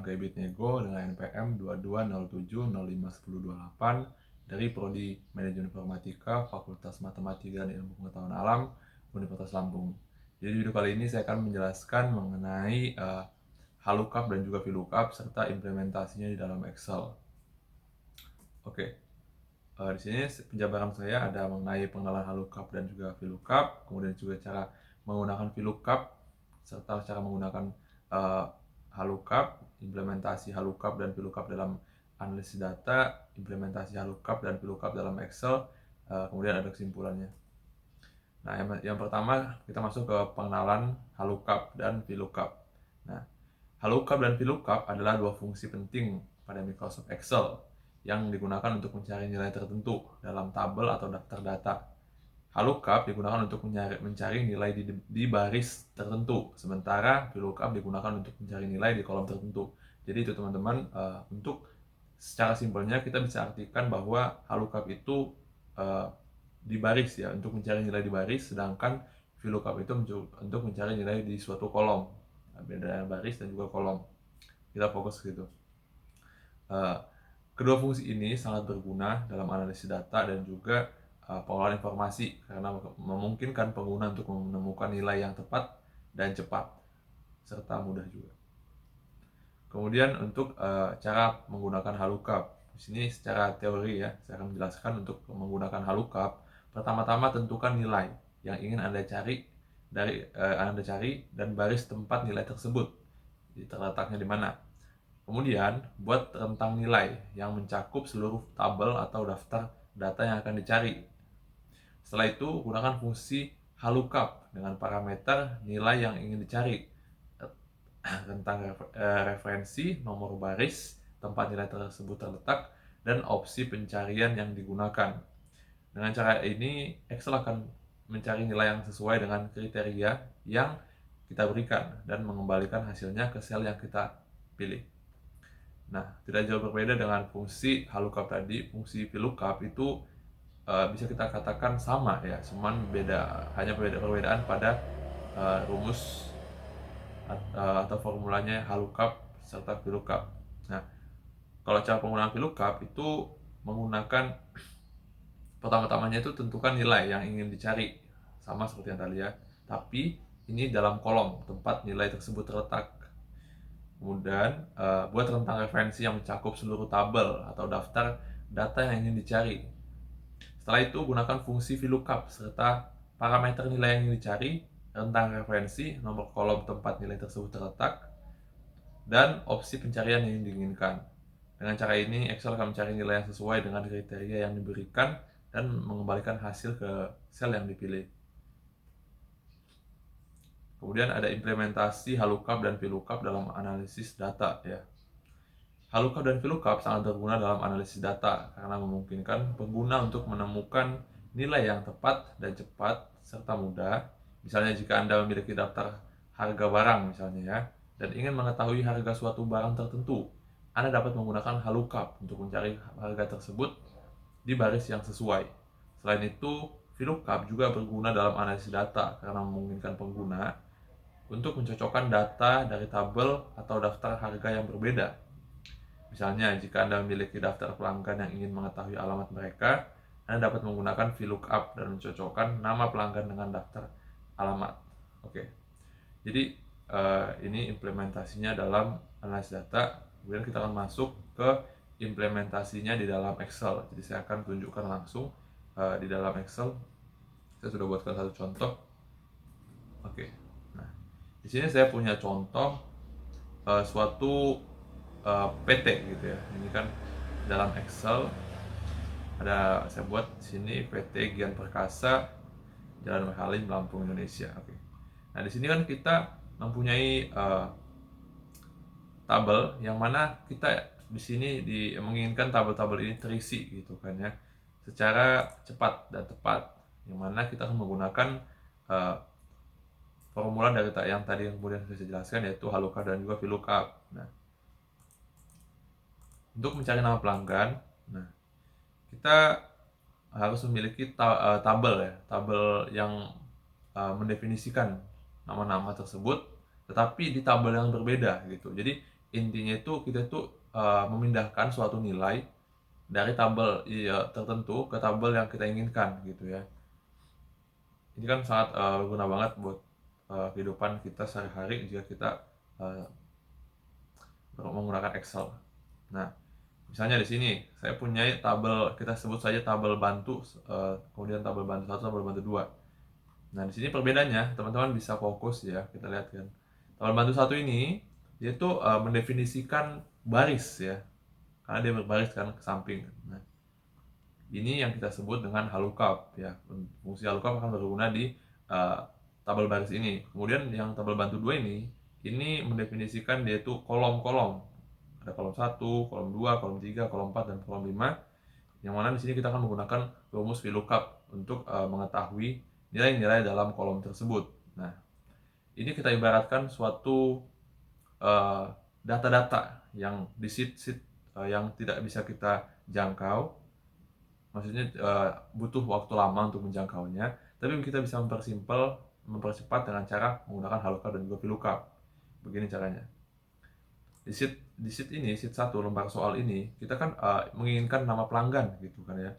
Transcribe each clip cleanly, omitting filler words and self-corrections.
sebagai Bitnego dengan NPM 2207051028 dari Prodi Manajemen Informatika Fakultas Matematika dan Ilmu Pengetahuan Alam Universitas Lampung. Jadi video kali ini saya akan menjelaskan mengenai HLOOKUP dan juga VLOOKUP serta implementasinya di dalam Excel. Oke. Di sini penjabaran saya ada mengenai pengenalan HLOOKUP dan juga VLOOKUP, kemudian juga cara menggunakan VLOOKUP serta cara menggunakan HLOOKUP, implementasi HLOOKUP dan VLOOKUP dalam analisis data, implementasi HLOOKUP dan VLOOKUP dalam Excel, kemudian ada kesimpulannya. Nah, yang pertama kita masuk ke pengenalan HLOOKUP dan VLOOKUP. Nah, HLOOKUP dan VLOOKUP adalah dua fungsi penting pada Microsoft Excel yang digunakan untuk mencari nilai tertentu dalam tabel atau daftar data. HLOOKUP digunakan untuk mencari nilai di baris tertentu, sementara VLOOKUP digunakan untuk mencari nilai di kolom tertentu. Jadi itu teman-teman, untuk secara simpelnya kita bisa artikan bahwa HLOOKUP itu di baris ya, untuk mencari nilai di baris, sedangkan VLOOKUP itu untuk mencari nilai di suatu kolom. Beda baris dan juga kolom. Kita fokus ke situ. Kedua fungsi ini sangat berguna dalam analisis data dan juga pengolahan informasi karena memungkinkan pengguna untuk menemukan nilai yang tepat dan cepat serta mudah juga. Kemudian untuk cara menggunakan HLOOKUP. Di sini secara teori ya, saya akan menjelaskan untuk menggunakan HLOOKUP. Pertama-tama tentukan nilai yang ingin Anda cari dan baris tempat nilai tersebut. Terletaknya di mana. Kemudian, buat rentang nilai yang mencakup seluruh tabel atau daftar data yang akan dicari. Setelah itu, gunakan fungsi HLOOKUP dengan parameter nilai yang ingin dicari, rentang referensi, nomor baris, tempat nilai tersebut terletak, dan opsi pencarian yang digunakan. Dengan cara ini, Excel akan mencari nilai yang sesuai dengan kriteria yang kita berikan dan mengembalikan hasilnya ke sel yang kita pilih. Nah, tidak jauh berbeda dengan fungsi HLOOKUP tadi, fungsi VLOOKUP itu bisa kita katakan sama ya, cuman hanya perbedaan pada rumus atau formulanya HLOOKUP serta VLOOKUP. Nah, kalau cara penggunaan VLOOKUP itu menggunakan pertama-tamanya itu tentukan nilai yang ingin dicari, sama seperti yang tadi ya, tapi ini dalam kolom tempat nilai tersebut terletak. Kemudian buat rentang referensi yang mencakup seluruh tabel atau daftar data yang ingin dicari. Setelah itu gunakan fungsi VLOOKUP serta parameter nilai yang ingin dicari, rentang referensi, nomor kolom tempat nilai tersebut terletak, dan opsi pencarian yang diinginkan. Dengan cara ini Excel akan mencari nilai yang sesuai dengan kriteria yang diberikan dan mengembalikan hasil ke sel yang dipilih. Kemudian ada implementasi HLOOKUP dan VLOOKUP dalam analisis data ya. HLOOKUP dan VLOOKUP sangat berguna dalam analisis data karena memungkinkan pengguna untuk menemukan nilai yang tepat dan cepat serta mudah. Misalnya jika Anda memiliki daftar harga barang misalnya ya, dan ingin mengetahui harga suatu barang tertentu, Anda dapat menggunakan HLOOKUP untuk mencari harga tersebut di baris yang sesuai. Selain itu, VLOOKUP juga berguna dalam analisis data karena memungkinkan pengguna untuk mencocokkan data dari tabel atau daftar harga yang berbeda. Misalnya, jika Anda memiliki daftar pelanggan yang ingin mengetahui alamat mereka, Anda dapat menggunakan VLOOKUP dan mencocokkan nama pelanggan dengan daftar alamat. Oke. Jadi, ini implementasinya dalam analisis data. Kemudian kita akan masuk ke implementasinya di dalam Excel. Jadi, saya akan tunjukkan langsung di dalam Excel. Saya sudah buatkan satu contoh. Oke. Di sini saya punya contoh suatu PT gitu ya. Ini kan dalam Excel saya buat di sini PT Gian Perkasa Jalan Halim Lampung Indonesia. Oke. Nah, di sini kan kita mempunyai tabel yang mana kita di sini menginginkan tabel-tabel ini terisi gitu kan ya, secara cepat dan tepat. Yang mana kita akan menggunakan formula dari yang tadi yang kemudian saya jelaskan, yaitu HLOOKUP dan juga VLOOKUP. Nah, untuk mencari nama pelanggan, kita harus memiliki tabel ya, tabel yang mendefinisikan nama-nama tersebut, tetapi di tabel yang berbeda gitu. Jadi intinya itu kita tuh memindahkan suatu nilai dari tabel tertentu ke tabel yang kita inginkan gitu ya. Ini kan sangat berguna banget buat kehidupan kita sehari-hari jika kita uh, menggunakan Excel. Nah, misalnya di sini saya punya tabel, kita sebut saja tabel bantu, kemudian tabel bantu 1, tabel bantu 2. Nah, di sini perbedaannya, teman-teman bisa fokus ya, kita lihat kan. Tabel bantu 1 ini dia itu mendefinisikan baris ya, karena dia berbaris kan ke samping. Nah, ini yang kita sebut dengan halookup ya. Fungsi halookup akan berguna di uh, tabel baris ini. Kemudian yang tabel bantu 2 ini mendefinisikan dia itu kolom-kolom. Ada kolom 1, kolom 2, kolom 3, kolom 4 dan kolom 5. Yang mana di sini kita akan menggunakan rumus VLOOKUP untuk mengetahui nilai-nilai dalam kolom tersebut. Nah, ini kita ibaratkan suatu data-data yang di sheet-sheet yang tidak bisa kita jangkau. Maksudnya butuh waktu lama untuk menjangkaunya, tapi kita bisa mempercepat dengan cara menggunakan halookup dan juga VLOOKUP. Begini caranya. Di sheet ini, sheet 1 lembar soal ini, kita kan menginginkan nama pelanggan gitu kan ya.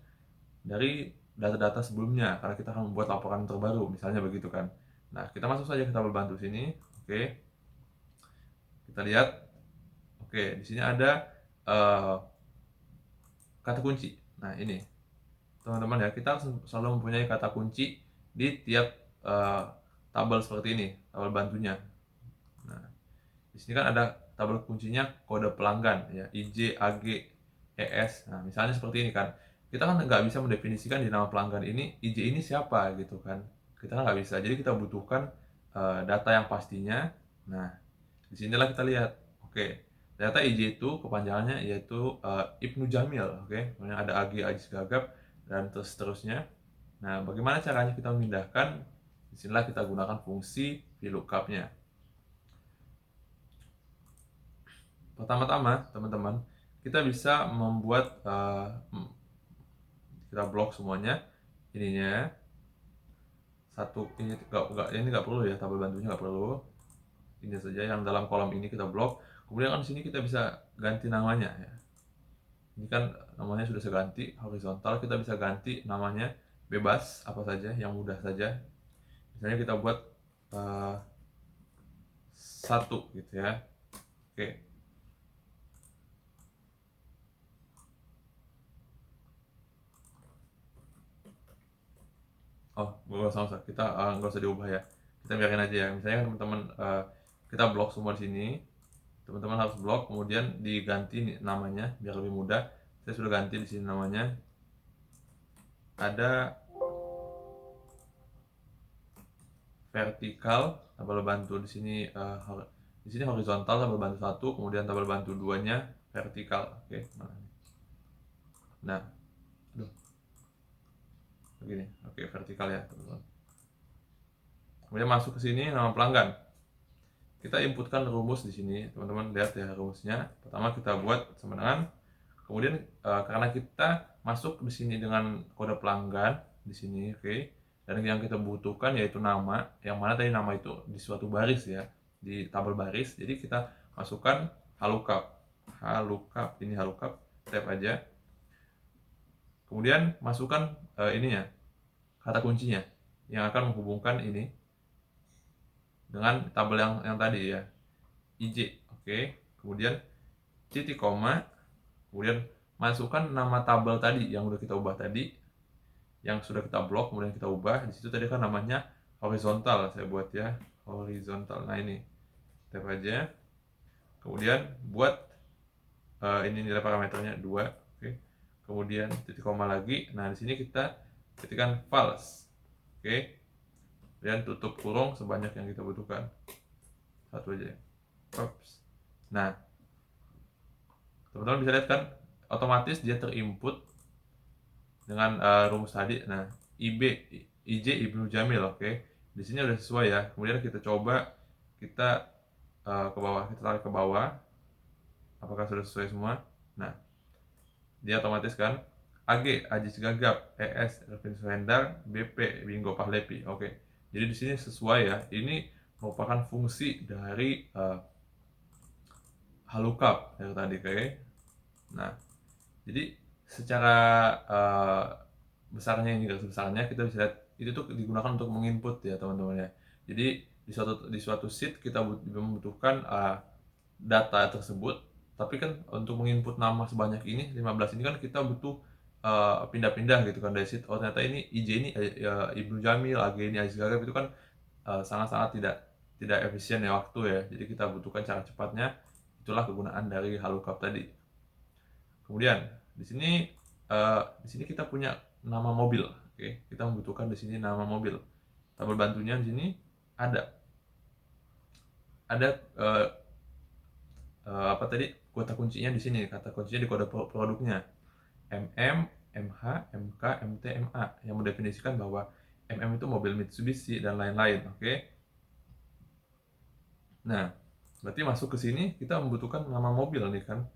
Dari data-data sebelumnya, karena kita akan membuat laporan terbaru, misalnya begitu kan. Nah, kita masuk saja ke tabel bantu sini. Oke. Kita lihat. Oke, di sini ada kata kunci. Nah, ini teman-teman ya, kita selalu mempunyai kata kunci di tiap tabel seperti ini, tabel bantunya. Nah, di sini kan ada tabel kuncinya kode pelanggan ya, IJ, AG, ES. Nah, misalnya seperti ini kan, kita kan nggak bisa mendefinisikan di nama pelanggan ini IJ ini siapa gitu kan, kita kan nggak bisa. Jadi kita butuhkan data yang pastinya. Nah, disinilah kita lihat. Oke, ternyata IJ itu kepanjangannya yaitu Ibnu Jamil. Oke, kemudian ada AG, Ajis Gagap, dan seterusnya. Nah, bagaimana caranya kita memindahkan? Disinilah kita gunakan fungsi VLOOKUP-nya. Pertama-tama, teman-teman, kita bisa membuat kita blok semuanya ininya satu. Ini nggak perlu ya, tabel bantunya nggak perlu. Ini saja yang dalam kolom ini kita blok. Kemudian kan di sini kita bisa ganti namanya ya. Ini kan namanya sudah saya ganti horizontal, kita bisa ganti namanya bebas apa saja yang mudah saja. Misalnya kita buat satu gitu ya. Oke. Oh, nggak usah, kita nggak usah diubah ya. Kita biarin aja ya. Misalnya teman-teman kita blok semua di sini. Teman-teman harus blok, kemudian diganti namanya biar lebih mudah. Saya sudah ganti di sini namanya. Ada vertikal tabel bantu di sini horizontal tabel bantu 1, kemudian tabel bantu 2-nya vertikal. Oke, nah, aduh, begini. Oke, vertikal ya teman-teman. Kemudian masuk ke sini nama pelanggan. Kita inputkan rumus di sini, teman-teman lihat ya rumusnya. Pertama kita buat sama dengan, kemudian karena kita masuk di sini dengan kode pelanggan di sini, oke. Dan yang kita butuhkan yaitu nama, yang mana tadi nama itu di suatu baris ya, di tabel baris. Jadi kita masukkan halookup, ini halookup, tap aja. Kemudian masukkan ininya, kata kuncinya yang akan menghubungkan ini dengan tabel yang tadi ya, IJ. Oke. Kemudian titik koma, kemudian masukkan nama tabel tadi yang udah kita ubah tadi, yang sudah kita blok, kemudian kita ubah. Di situ tadi kan namanya horizontal, saya buat ya, horizontal. Nah, ini tap aja. Kemudian buat ini nilai parameternya 2. Oke. Kemudian titik koma lagi. Nah, di sini kita ketikkan false. Oke. Dan tutup kurung sebanyak yang kita butuhkan. Satu aja. Oops. Nah, teman-teman bisa lihat kan, otomatis dia terinput dengan rumus tadi. Nah, IJ Ibnu Jamil. Oke. Di sini udah sesuai ya. Kemudian kita coba, kita ke bawah, kita tarik ke bawah. Apakah sudah sesuai semua? Nah, dia otomatis kan. AG Ajis Gagap, ES Ervin Suhendar, BP Bingo Pahlepi. Oke. Jadi di sini sesuai ya. Ini merupakan fungsi dari halookup dari tadi, oke. Nah, jadi secara besarnya ini, garis besarnya kita bisa lihat itu tuh digunakan untuk menginput ya teman-teman ya. Jadi di suatu sheet kita membutuhkan data tersebut, tapi kan untuk menginput nama sebanyak ini 15 ini kan kita butuh pindah-pindah gitu kan dari sheet. Oh ternyata ini IJ ini Ibnu Jamil, AG ini Aziz Gagap, itu kan sangat-sangat tidak efisien ya waktu ya. Jadi kita butuhkan cara cepatnya. Itulah kegunaan dari halookup tadi. Kemudian di sini kita punya nama mobil. Oke, kita membutuhkan di sini nama mobil. Tabel bantunya di sini ada ada apa tadi, kata kuncinya di sini. Kata kuncinya di kode produknya MM, MH, MK, MT, MA, yang mendefinisikan bahwa MM itu mobil Mitsubishi dan lain-lain. Oke. Nah, berarti masuk ke sini kita membutuhkan nama mobil nih kan.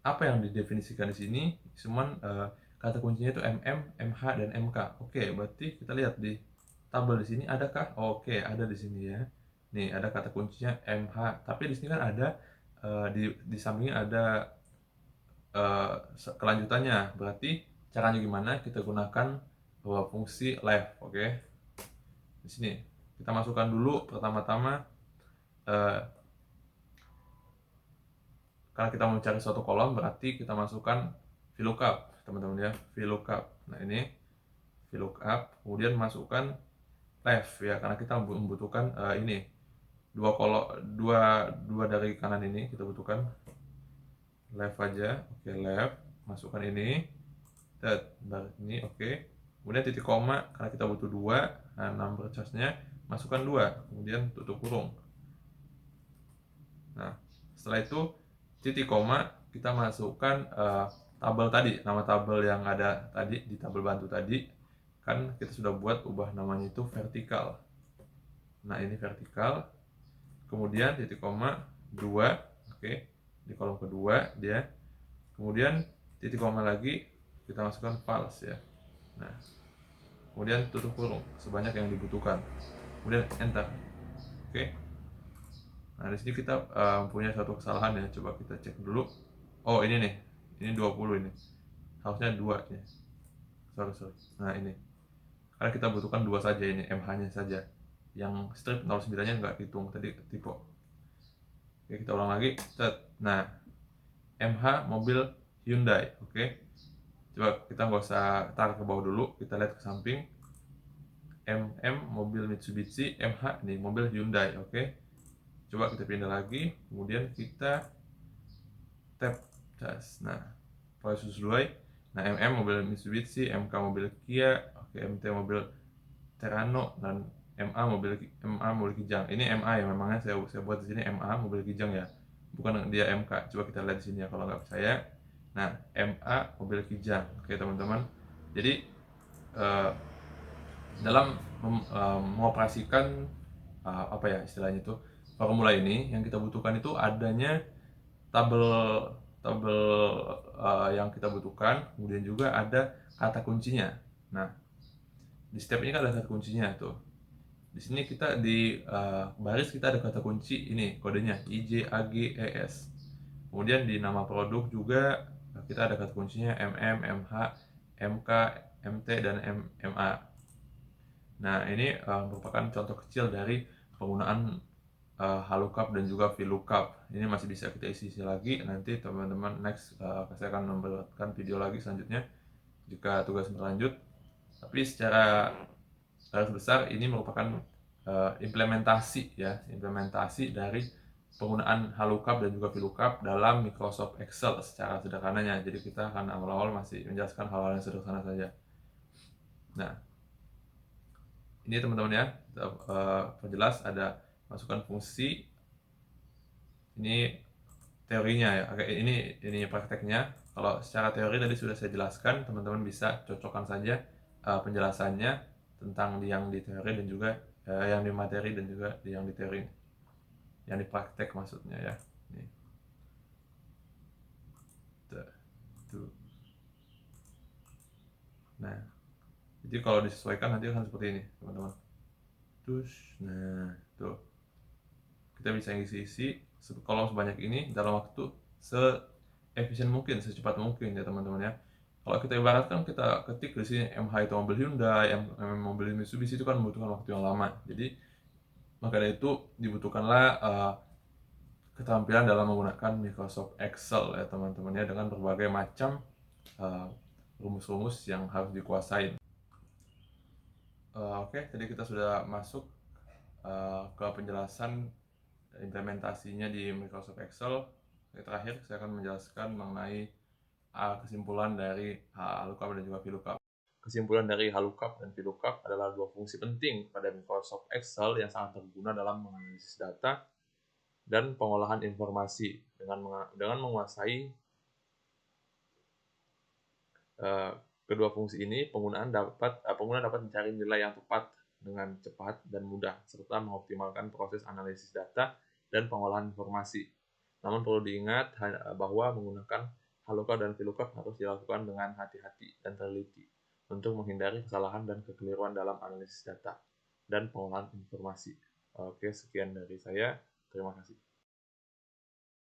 Apa yang didefinisikan di sini cuman kata kuncinya itu MM, MH, dan MK. Oke, berarti kita lihat di tabel di sini adakah? Oke, ada di sini ya. Nih, ada kata kuncinya MH, tapi di sini kan ada di sampingnya ada kelanjutannya. Berarti caranya gimana? Kita gunakan fungsi left, oke. Di sini kita masukkan dulu pertama-tama karena kita mau mencari suatu kolom, berarti kita masukkan VLOOKUP teman-teman ya, VLOOKUP. Nah ini VLOOKUP, kemudian masukkan left ya, karena kita membutuhkan ini dua dari kanan ini kita butuhkan left aja. Oke, left, masukkan ini ini, oke. Kemudian titik koma, karena kita butuh 2, nah number charge-nya masukkan 2, kemudian tutup kurung. Nah setelah itu titik koma, kita masukkan tabel tadi, nama tabel yang ada tadi di tabel bantu tadi kan kita sudah buat, ubah namanya itu vertikal. Nah ini vertikal, kemudian titik koma 2, oke, di kolom kedua dia, kemudian titik koma lagi, kita masukkan false ya. Nah kemudian tutup kurung sebanyak yang dibutuhkan, kemudian enter, oke. Nah di sini kita punya satu kesalahan ya, coba kita cek dulu. Oh ini nih, ini 20 ini, harusnya 2 ya. Sorry. Nah ini, karena kita butuhkan 2 saja, ini MH-nya saja. Yang strip 09-nya nggak hitung, tadi tipe. Oke, kita ulang lagi. Nah, MH mobil Hyundai, oke. Coba kita nggak usah tarik ke bawah dulu, kita lihat ke samping. MM mobil Mitsubishi, MH nih mobil Hyundai, oke. Coba kita pindah lagi, kemudian kita tap cas. Nah, proses sesuai. Nah, MM mobil Mitsubishi, MK mobil Kia, oke, MT mobil Terano, dan MA mobil Kijang. Ini MA ya, memangnya saya buat di sini MA mobil Kijang ya, bukan dia MK. Coba kita lihat di sini ya kalau nggak percaya. Nah, MA mobil Kijang, oke teman-teman. Jadi dalam mengoperasikan apa ya istilahnya itu, formula ini yang kita butuhkan itu adanya tabel tabel yang kita butuhkan, kemudian juga ada kata kuncinya. Nah di step ini kan ada kata kuncinya tuh. Di sini kita di baris kita ada kata kunci ini, kodenya IJAGES. Kemudian di nama produk juga kita ada kata kuncinya MM, MH, MK, MT, dan MA. Nah ini merupakan contoh kecil dari penggunaan halookup dan juga VLOOKUP. Ini masih bisa kita isi lagi. Nanti teman-teman next saya akan membuatkan video lagi selanjutnya jika tugas berlanjut. Tapi secara garis besar ini merupakan implementasi dari penggunaan halookup dan juga VLOOKUP dalam Microsoft Excel secara sederhananya. Jadi kita akan awal-awal masih menjelaskan hal-hal yang sederhana saja. Nah ini teman-teman ya, perjelas ada masukkan fungsi. Ini teorinya ya, oke, ini prakteknya. Kalau secara teori tadi sudah saya jelaskan, teman-teman bisa cocokkan saja penjelasannya tentang yang di teori dan juga yang di materi dan juga yang di teori, yang di praktek maksudnya ya. Nih. Tuh. Nah, jadi kalau disesuaikan nanti akan seperti ini teman-teman. Terus, nah tuh kita bisa isi-isi. kolom sebanyak ini dalam waktu seefisien mungkin, secepat mungkin ya teman-teman ya. Kalau kita ibaratkan kita ketik di sini MH itu mobil Hyundai, mobil Mitsubishi, itu kan membutuhkan waktu yang lama. Jadi maka dari itu dibutuhkanlah keterampilan dalam menggunakan Microsoft Excel ya teman-teman ya, dengan berbagai macam rumus-rumus yang harus dikuasain. Oke, tadi kita sudah masuk ke penjelasan implementasinya di Microsoft Excel. Terakhir saya akan menjelaskan mengenai kesimpulan dari lookup dan juga VLOOKUP. Kesimpulan dari lookup dan VLOOKUP adalah dua fungsi penting pada Microsoft Excel yang sangat berguna dalam menganalisis data dan pengolahan informasi. Dengan menguasai kedua fungsi ini, pengguna dapat mencari nilai yang tepat dengan cepat dan mudah, serta mengoptimalkan proses analisis data dan pengolahan informasi. Namun perlu diingat bahwa menggunakan lookup dan VLOOKUP harus dilakukan dengan hati-hati dan teliti untuk menghindari kesalahan dan kekeliruan dalam analisis data dan pengolahan informasi. Oke, sekian dari saya. Terima kasih.